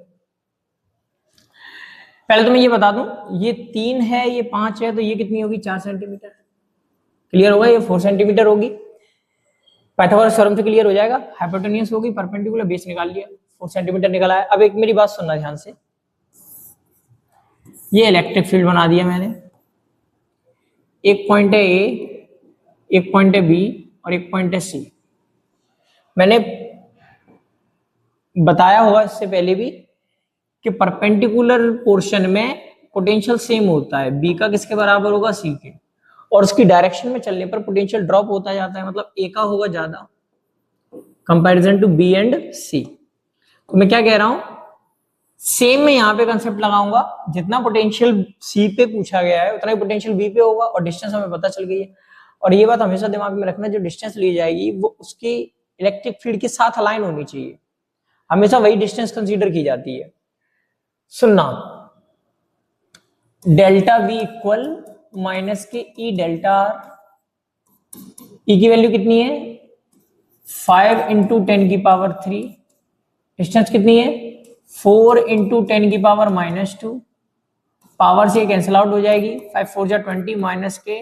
पहले तो मैं ये बता दूं, ये 3 है ये 5 है, तो ये कितनी होगी 4 सेंटीमीटर। क्लियर होगा, ये 4 सेंटीमीटर होगी। पाइथागोरस थ्योरम से क्लियर हो जाएगा। हाइपोटेन्यूज होगी, परपेंडिकुलर बेस निकाल लिया, 4 सेंटीमीटर निकला है। अब एक मेरी बात सुनना ध्यान से, ये इलेक्ट्रिक फील्ड बना दिया मैंने। एक पॉइंट है ए, एक पॉइंट है बी और एक पॉइंट है सी। मैंने बताया होगा इससे पहले भी कि परपेंडिकुलर पोर्शन में पोटेंशियल सेम होता है, बी का किसके बराबर होगा सी के, और उसकी डायरेक्शन में चलने पर पोटेंशियल ड्रॉप होता जाता है, मतलब ए का होगा ज्यादा कंपैरिजन टू बी एंड सी। तो मैं क्या कह रहा हूं, सेम में यहां पे कंसेप्ट लगाऊंगा, जितना पोटेंशियल सी पे पूछा गया है उतना ही पोटेंशियल बी पे होगा, और डिस्टेंस हमें पता चल गई है। और ये बात हमेशा दिमाग में रखना, जो डिस्टेंस ली जाएगी वो उसकी इलेक्ट्रिक फील्ड के साथ अलाइन होनी चाहिए, हमेशा वही डिस्टेंस कंसीडर की जाती है। सुनना, डेल्टा वी इक्वल माइनस के ई डेल्टा आर। ई की वैल्यू कितनी है 5 × 10⁻³ डिस्टेंस कितनी है 4 × 10⁻⁻²। पावर से कैंसिल आउट हो जाएगी, 5 4 जा 20 माइनस के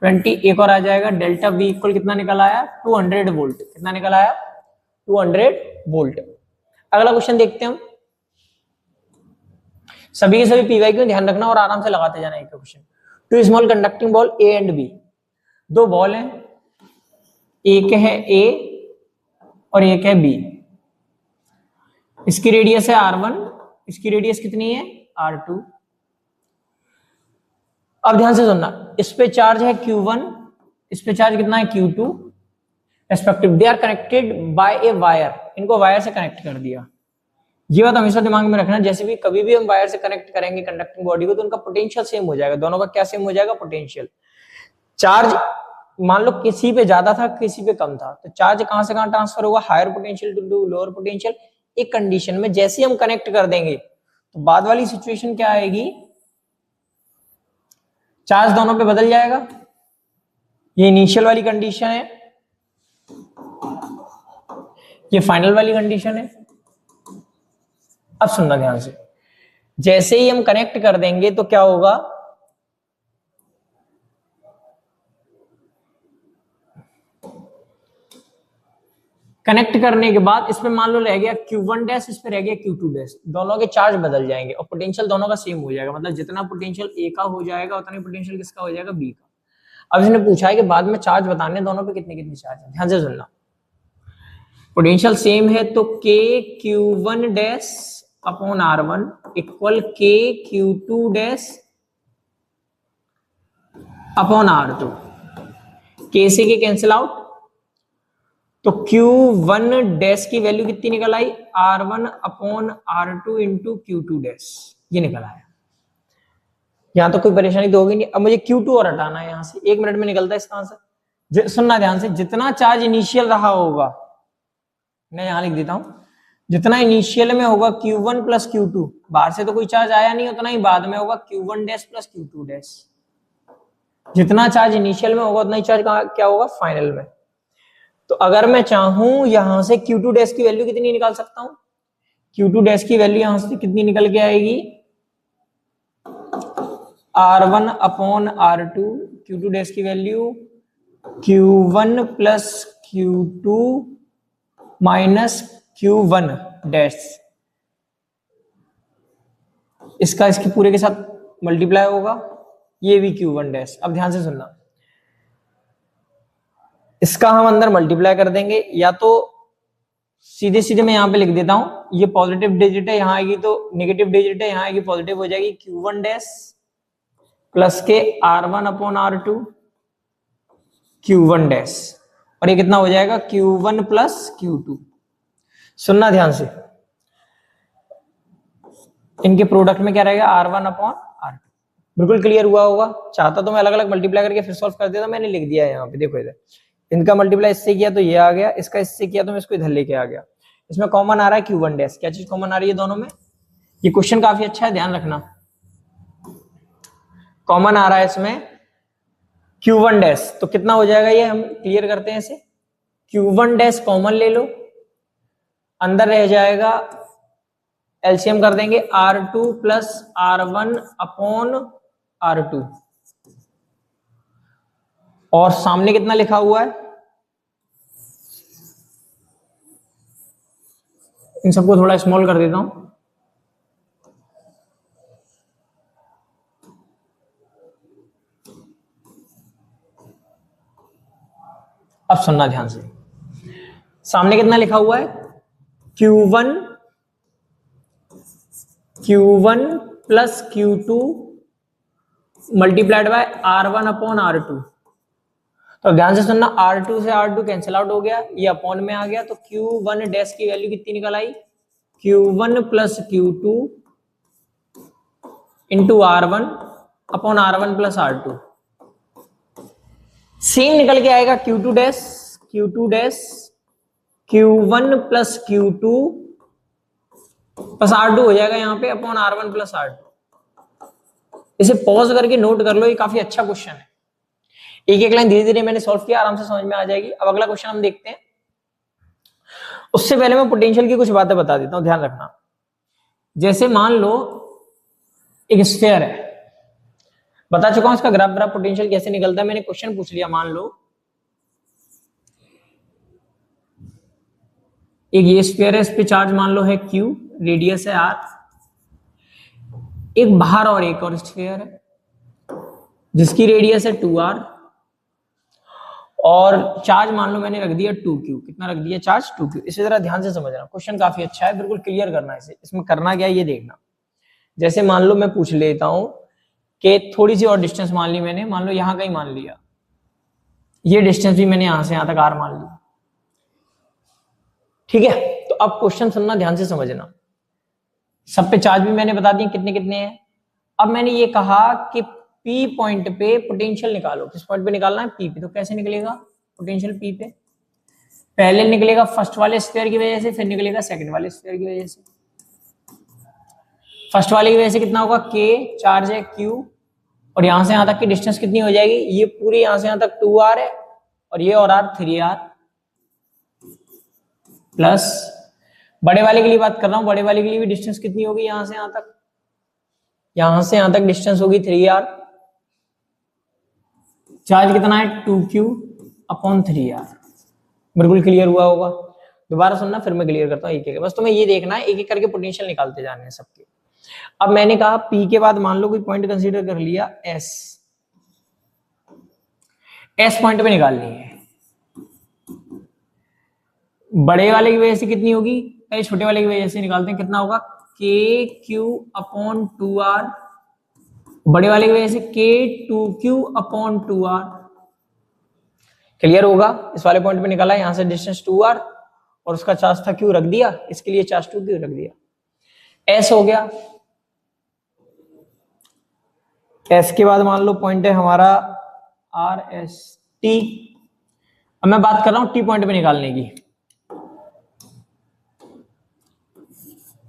20 एक और आ जाएगा। डेल्टा वी इक्वल कितना निकल आया 200 वोल्ट। कितना निकल आया 200 वोल्ट। अगला क्वेश्चन देखते हैं हम। सभी के सभी पीवाई क्यों ध्यान रखना और आराम से लगाते जाना एक question. 2 small conducting ball A and B, दो बॉल हैं, एक है ए और एक है बी। इसकी रेडियस है r1, इसकी रेडियस कितनी है r2। अब ध्यान से सुनना, इस पे चार्ज है q1, इस पे चार्ज कितना है q2 respective. They are connected by a wire, इनको वायर से कनेक्ट कर दिया। ये बात हमेशा दिमाग में रखना, जैसे भी कभी भी हम वायर से कनेक्ट करेंगे कंडक्टिंग बॉडी को तो उनका पोटेंशियल सेम हो जाएगा। दोनों का क्या सेम हो जाएगा पोटेंशियल। चार्ज मान लो किसी पे ज्यादा था किसी पे कम था, तो चार्ज कहां से कहां ट्रांसफर होगा higher potential to lower potential. एक कंडीशन में जैसे ही हम कनेक्ट कर देंगे तो बाद वाली सिचुएशन क्या आएगी, चार्ज दोनों पे बदल जाएगा। ये इनिशियल वाली कंडीशन है, ये फाइनल वाली कंडीशन है। अब सुनना ध्यान से, जैसे ही हम कनेक्ट कर देंगे तो क्या होगा, कनेक्ट करने के बाद इस पे मान लो रह गया Q1 डैश, इस पे रह गया Q2 डैश, दोनों के चार्ज बदल जाएंगे और पोटेंशियल दोनों का सेम हो जाएगा। मतलब जितना पोटेंशियल ए का हो जाएगा उतना ही पोटेंशियल किसका हो जाएगा बी का। अब इसने पूछा है कि बाद में चार्ज बताने दोनों पे कितने कितने चार्ज है। ध्यान से सुनना, पोटेंशियल सेम है तो K Q1 dash upon R1 equal K Q2 dash upon R2। K से के कैंसिल आउट, तो Q1 डैश की वैल्यू कितनी निकल आई, R1 upon R2 into Q2 dash, ये निकल आया। यहां तो कोई परेशानी तो होगी नहीं। अब मुझे Q2 और हटाना है यहां से, 1 मिनट में निकलता है इसका आंसर। सुनना ध्यान से, जितना चार्ज इनिशियल रहा होगा, मैं यहां लिख देता हूं, जितना इनिशियल में होगा Q1 प्लस Q2, बाहर से तो कोई चार्ज आया नहीं, उतना ही बाद में होगा Q1 dash plus Q2 dash. जितना चार्ज इनिशियल में होगा उतना ही चार्ज क्या होगा फाइनल में। तो अगर मैं चाहूं यहां से Q2 डैश की वैल्यू कितनी निकाल सकता हूं, Q2 डैश की वैल्यू यहां से कितनी निकल के आएगी, R1 upon R2, Q2 dash की value Q1 plus Q2 minus Q1 dash, इसका इसके पूरे के साथ मल्टीप्लाई होगा, ये भी Q1 डैश। अब ध्यान से सुनना, इसका हम अंदर मल्टीप्लाई कर देंगे, या तो सीधे सीधे मैं यहां पे लिख देता हूं, ये पॉजिटिव डिजिट है, यहां आएगी तो नेगेटिव डिजिट है, यहां आएगी पॉजिटिव हो जाएगी, Q1 डैश प्लस के R1 upon R2 Q1 dash, और ये कितना हो जाएगा Q1 प्लस Q2। सुनना ध्यान से, इनके प्रोडक्ट में क्या रहेगा, R1 अपॉन R2। बिल्कुल क्लियर हुआ होगा। चाहता तो मैं अलग अलग मल्टीप्लाई करके फिर सॉल्व कर देता, मैंने लिख दिया है यहाँ पे, देखो इधर इनका मल्टीप्लाई इससे किया तो ये आ गया, इसका इससे किया तो मैं इसको इधर लेके आ गया। इसमें कॉमन आ रहा है Q1 डैश, क्या चीज कॉमन आ रही है दोनों में, ये क्वेश्चन काफी अच्छा है, ध्यान रखना। कॉमन आ रहा है इसमें Q1 डैश, तो कितना हो जाएगा ये हम क्लियर करते हैं इसे। Q1 डैश कॉमन ले लो, अंदर रह जाएगा, एलसीएम कर देंगे R2 plus R1 upon R2, और सामने कितना लिखा हुआ है, इन सबको थोड़ा स्मॉल कर देता हूं, अब सुनना ध्यान से, सामने कितना लिखा हुआ है, Q1 plus Q2 multiplied by R1 upon R2। तो ध्यान से सुनना, R2 से R2 कैंसिल आउट हो गया, ये अपॉन में आ गया, तो Q1 डैश की वैल्यू कितनी निकल आई, Q1 plus Q2 into R1 upon R1 plus R2। Same निकल के आएगा Q2 dash Q1 plus Q2 plus R2 हो जाएगा यहाँ पे अपॉन R1 प्लस R2। इसे पॉज करके नोट कर लो, ये काफी अच्छा क्वेश्चन है। एक एक लाइन धीरे धीरे मैंने सॉल्व किया, आराम से समझ में आ जाएगी। अब अगला क्वेश्चन हम देखते हैं, उससे पहले मैं पोटेंशियल की कुछ बातें बता देता हूं, ध्यान रखना। जैसे मान लो एक स्फीयर है, बता चुका हूं इसका ग्राफ पोटेंशियल कैसे निकलता है, मैंने क्वेश्चन पूछ लिया। मान लो एक ये स्फीयर है, इस पे चार्ज मान लो है Q, रेडियस है R, एक बाहर और एक और स्फीयर है जिसकी रेडियस है 2R, और चार्ज मान लो मैंने रख दिया 2Q। कितना रख दिया चार्ज, 2Q। इसे जरा ध्यान से समझना, क्वेश्चन काफी अच्छा है, बिल्कुल क्लियर करना है इसे। इसमें करना क्या है ये देखना। जैसे मान लो मैं पूछ लेता हूं कि थोड़ी सी और डिस्टेंस मान ली मैंने, मान लो यहां कहीं मान लिया, ये डिस्टेंस भी मैंने यहां से यहां तक R मान ली, ठीक है। तो अब क्वेश्चन सुनना ध्यान से समझना, सब पे चार्ज भी मैंने बता दिए कितने कितने हैं। अब मैंने ये कहा कि P पॉइंट पे पोटेंशियल निकालो, किस पॉइंट पे निकालना है, P पे। तो कैसे निकलेगा पोटेंशियल P पे, पहले निकलेगा फर्स्ट वाले स्फीयर की वजह से, फिर निकलेगा सेकंड वाले स्फीयर की वजह से। फर्स्ट वाले की वजह से कितना होगा, K चार्ज है Q, और यहां से यहां तक की डिस्टेंस कितनी हो जाएगी, ये पूरी यहां से यहां तक 2R है, और ये और R 3R, प्लस बड़े वाले के लिए बात कर रहा हूं, बड़े वाले के लिए भी डिस्टेंस कितनी होगी, यहां से यहां तक, यहां से यहां तक डिस्टेंस होगी 3R, चार्ज कितना है 2Q अपॉन 3R। बिल्कुल क्लियर हुआ होगा। दोबारा सुनना, फिर मैं क्लियर करता हूं एक एक, बस तुम्हें ये देखना है एक एक करके पोटेंशियल निकालते जाने हैं सबके। अब मैंने कहा P के बाद मान लो कोई पॉइंट कंसीडर कर लिया S पॉइंट पे निकालनी है। बड़े वाले की वजह से कितनी होगी, पहले छोटे वाले की वजह से निकालते हैं, कितना होगा KQ अपॉन 2R, बड़े वाले की वजह से K2Q अपॉन 2R, क्लियर होगा? इस वाले पॉइंट पे निकाला, यहां से डिस्टेंस 2r और उसका चार्ज था q रख दिया, इसके लिए चार्ज 2q रख दिया। s हो गया। s के बाद मान लो पॉइंट है हमारा r s t। अब मैं बात कर रहा हूं t पॉइंट पे निकालने की।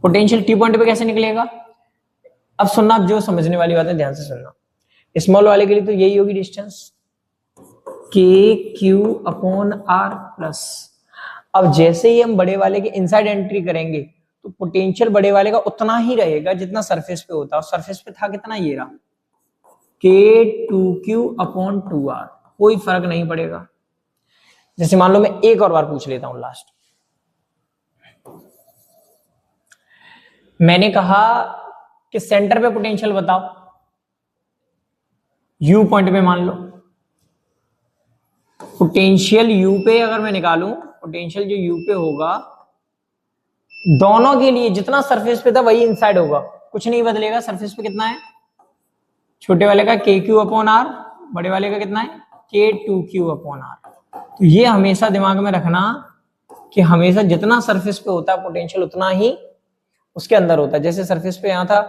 पोटेंशियल t पॉइंट पे कैसे निकलेगा? अब सुनना, अब जो समझने वाली बात है ध्यान से सुनना। स्मॉल वाले के लिए तो यही होगी डिस्टेंस के क्यू अपॉन आर प्लस। अब जैसे ही हम बड़े वाले के इनसाइड एंट्री करेंगे तो पोटेंशियल बड़े वाले का उतना ही रहेगा जितना सरफेस पे होता है, और सरफेस पे था कितना, ये रहा K two Q upon two R. कोई फर्क नहीं पड़ेगा। जैसे मान लो मैं एक और बार पूछ लेता हूं लास्ट। मैंने कहा कि सेंटर पे पोटेंशियल बताओ, यू पॉइंट पे मान लो। पोटेंशियल यू पे अगर मैं निकालूं, पोटेंशियल जो यू पे होगा दोनों के लिए जितना सरफेस पे था वही इनसाइड होगा, कुछ नहीं बदलेगा। सरफेस पे कितना है, छोटे वाले का के क्यू अपॉन आर, बड़े वाले का कितना है के टू क्यू अपॉन आर। तो ये हमेशा दिमाग में रखना कि हमेशा जितना सरफेस पे होता है पोटेंशियल उतना ही उसके अंदर होता है। जैसे सरफेस पे यहाँ था,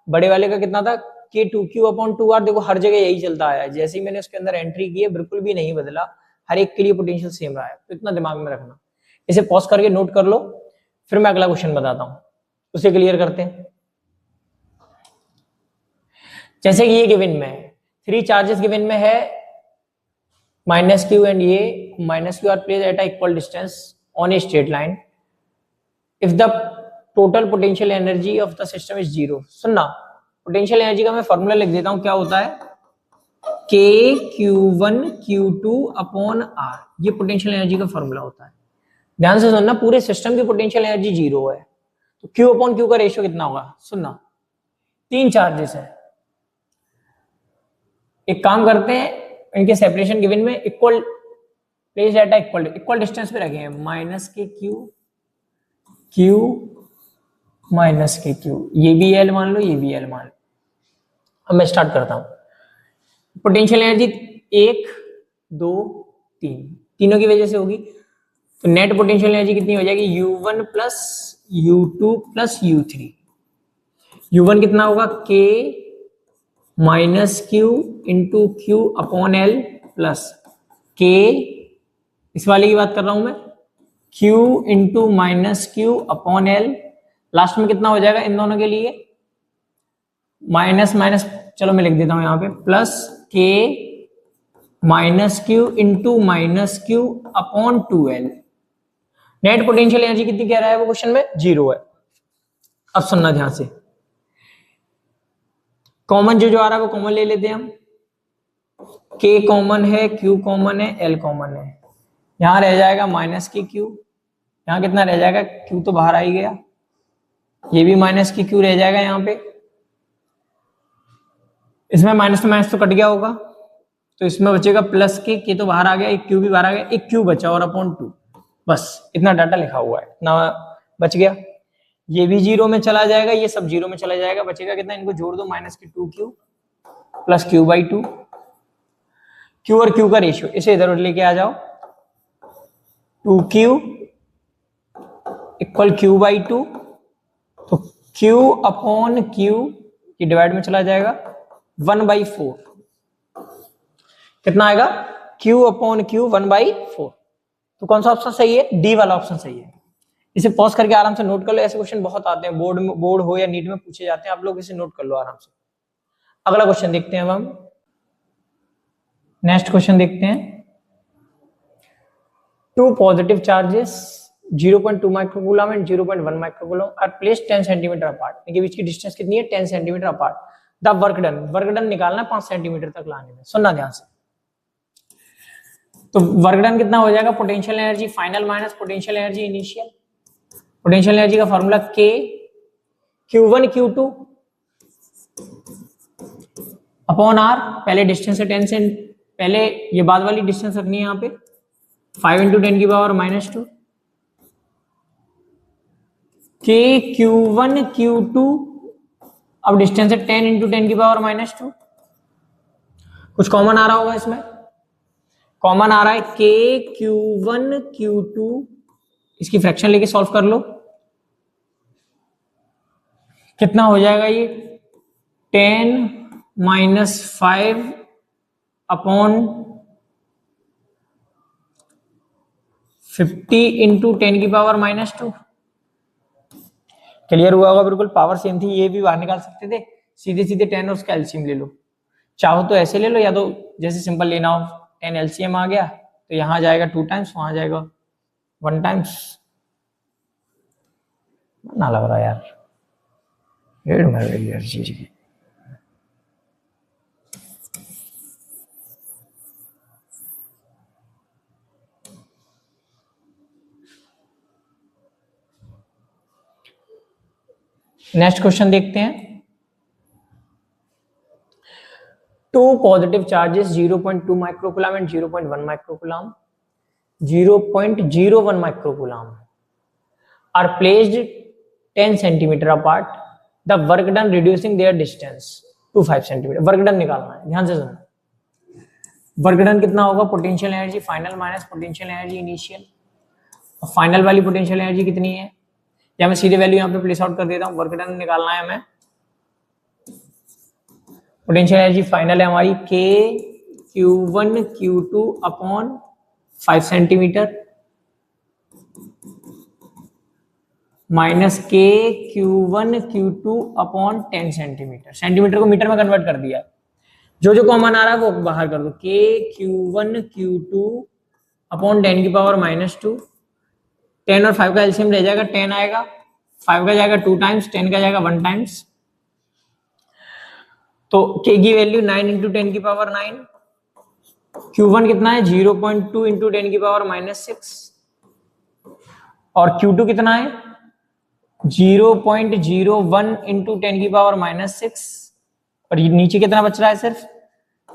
बड़े वाले का कितना था K two Q upon two R. देखो हर जगह यही चलता आया है, जैसे ही मैंने उसके अंदर एंट्री की है बिल्कुल भी नहीं बदला, हर एक के लिए पोटेंशियल सेम रहा है। तो इतना दिमाग में रखना। इसे पॉज करके नोट कर लो, फिर मैं अगला क्वेश्चन बताता हूं, उसे क्लियर करते हैं। जैसे कि ये गिवन में है, 3 चार्जेस गिवन में है माइनस क्यू एंड ये minus Q R placed at a equal distance on a straight line if the total potential energy of the system is 0। सुनना, पोटेंशियल एनर्जी का मैं फॉर्मूला लिख देता हूं, क्या होता है K Q one Q two upon R. ये पोटेंशियल एनर्जी का फॉर्मूला होता है। ध्यान से सुनना, पूरे सिस्टम की पोटेंशियल एनर्जी 0 है, तो क्यू अपॉन क्यू का रेशियो कितना होगा? सुनना, 3 चार्जेस है। एक काम करते हैं, इनके सेपरेशन गिवन में equal place at equal distance पे रखे हैं, माइनस के क्यू माइनस के क्यू। ये भी एल मान लो, ये भी एल मान लो। अब मैं स्टार्ट करता हूं। पोटेंशियल एनर्जी 1 2 3 तीनों की वजह से होगी, तो नेट पोटेंशियल एनर्जी कितनी हो जाएगी? U1 plus U2 plus U3। U1 कितना होगा? के minus Q into Q upon L plus के, इस वाले की बात कर रहा हूं मैं, Q into minus Q upon L. Last में कितना हो जाएगा इन दोनों के लिए? माइनस माइनस, चलो मैं लिख देता हूं यहां पे, प्लस के minus Q into minus Q upon 2l। Net potential energy कितनी कह रहा है वो क्वेश्चन में? 0 है। अब सुनना ध्यान से, कॉमन जो आ रहा है वो कॉमन ले लेते हैं हम। के कॉमन है, क्यू कॉमन है, एल कॉमन है। यहां रह जाएगा माइनस की क्यू, यहां कितना रह जाएगा? क्यू तो बाहर आ ही गया, ये भी माइनस की क्यू रह जाएगा यहां पे। इसमें माइनस तो कट गया होगा, तो इसमें बचेगा प्लस के तो बाहर आ गया, एक क्यू भी बाहर आ गया, एक क्यू बचा और अपॉन 2। बस इतना डाटा लिखा हुआ है, इतना बच गया। ये भी 0 में चला जाएगा, ये सब 0 में चला जाएगा, बचेगा कितना? इनको जोड़ दो, माइनस की 2q plus Q by 2। Q और क्यू का रेशियो, इसे इधर लेके आ जाओ, 2q इक्वल क्यू बाई 2। तो क्यू अपॉन क्यू ये डिवाइड में चला जाएगा, 1/4। कितना आएगा? Q upon Q 1/4। तो कौन सा ऑप्शन सही है? डी वाला ऑप्शन सही है। इसे पॉज करके आराम से नोट कर लो, ऐसे क्वेश्चन बहुत आते हैं, बोर्ड हो या नीट में पूछे जाते हैं, आप लोग इसे नोट कर लो आराम से। अगला क्वेश्चन देखते हैं। अब हम नेक्स्ट क्वेश्चन देखते हैं। 2 positive charges 0.2 microcoulomb and 0.1 microcoulomb are placed 10 centimetre apart. इनके बीच की डिस्टेंस कितनी है? 10 centimetre apart. The work done निकालना है 5 सेंटीमीटर तक लाने में। सुनना ध्यान से, तो वर्क डन कितना हो जाएगा? Potential energy final minus potential energy initial. Potential energy का फॉर्मूला के Q1 Q2 अपॉन आर। पहले डिस्टेंस है 10 से, पहले ये बाद वाली डिस्टेंस रखनी है यहाँ पे, 5 इंटू 10 की पावर -2 के Q1 Q2। अब डिस्टेंस है 10 इंटू 10 की पावर -2। कुछ कॉमन आ रहा होगा इसमें? कॉमन आ रहा है k Q1 Q2, इसकी फ्रैक्शन लेके सॉल्व कर लो, कितना हो जाएगा ये 10 - 5 अपॉन 50 इंटू 10⁻²। क्लियर हुआ होगा बिल्कुल, पावर सेम थी, ये भी बाहर निकाल सकते थे, सीधे सीधे 10 और उसका एलसीएम ले लो, चाहो तो ऐसे ले लो, या तो जैसे सिंपल लेना हो 10 एलसीएम आ गया तो यहां जाएगा 2 टाइम्स, वहां जाएगा 1 टाइम्स, ना लग रहा यार, डेढ़ मर गई यार चीज की। नेक्स्ट क्वेश्चन देखते हैं। Two positive charges 0.2 microcoulomb and 0.1 microcoulomb, 0.01 microcoulomb are placed 10 centimeter apart. The work done reducing their distance to 5 centimeter. Work done निकालना है, ध्यान से सुनो। वर्क डन कितना होगा, potential energy final minus potential energy initial, और फाइनल वाली potential energy कितनी है, या मैं सीधे वैल्यू यहाँ पे प्लेस आउट कर देता हूँ। वर्क डन निकालना है हमें, पोटेंशियल एनर्जी फाइनल है हमारी k Q1 Q2 upon 5 centimetre minus k Q1 Q2 upon 10 centimetre. Centimetre को मीटर में कन्वर्ट कर दिया, जो जो कॉमन आ रहा है वो बाहर कर दो, k Q1 Q2 अपॉन 10⁻²। 10 और 5 का एलसीएम रह जाएगा, 10 आएगा, 5 का जाएगा 2 टाइम्स, 10 का जाएगा 1 टाइम्स, तो k की वैल्यू 9 इंटू 10⁻9, Q1 कितना है 0.2 इंटू 10⁻6, और Q2 कितना है 0.01 इंटू 10⁻6, और ये नीचे कितना बच रहा है सिर्फ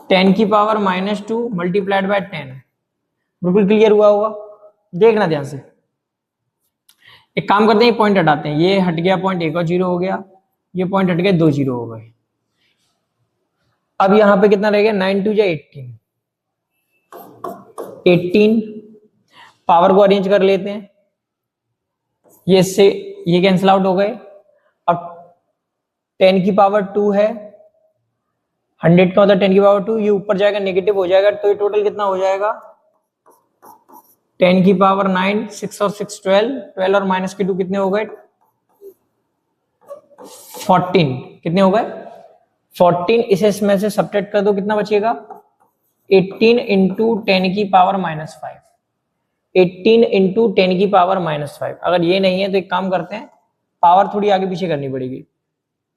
10⁻² मल्टीप्लाइड बाय 10। बिल्कुल क्लियर हुआ होगा, देखना ध्यान से। एक काम करते हैं, ये पॉइंट हटाते हैं, ये हट गया पॉइंट, एक और 0 हो गया, ये पॉइंट हट गए, 2 0 हो गए। अब यहां पे कितना रह गया 9 2 18, 18 पावर को अरेंज कर लेते हैं, ये इससे ये कैंसिल आउट हो गए, अब 10⁻² है, 100 का मतलब 10⁻², ये ऊपर जाएगा नेगेटिव हो जाएगा, तो ये टोटल कितना हो जाएगा 10⁻9, 6 और 6 12, 12 और माइनस के 2 कितने हो गए 14, कितने हो गए 14, इसे इसमें से सब्ट्रैक्ट कर दो, कितना बचेगा 18 इंटू 10⁻5, 18 इंटू 10⁻5। अगर ये नहीं है तो एक काम करते हैं, पावर थोड़ी आगे पीछे करनी पड़ेगी,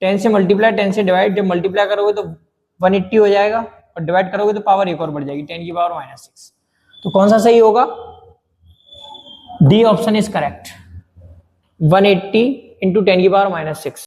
10 से मल्टीप्लाई 10 से डिवाइड, जब मल्टीप्लाई करोगे तो 180 हो जाएगा, और डिवाइड करोगे तो पावर एक और बढ़ जाएगी 10⁻6। तो कौन सा सही होगा, D option is correct, 180 into 10⁻6।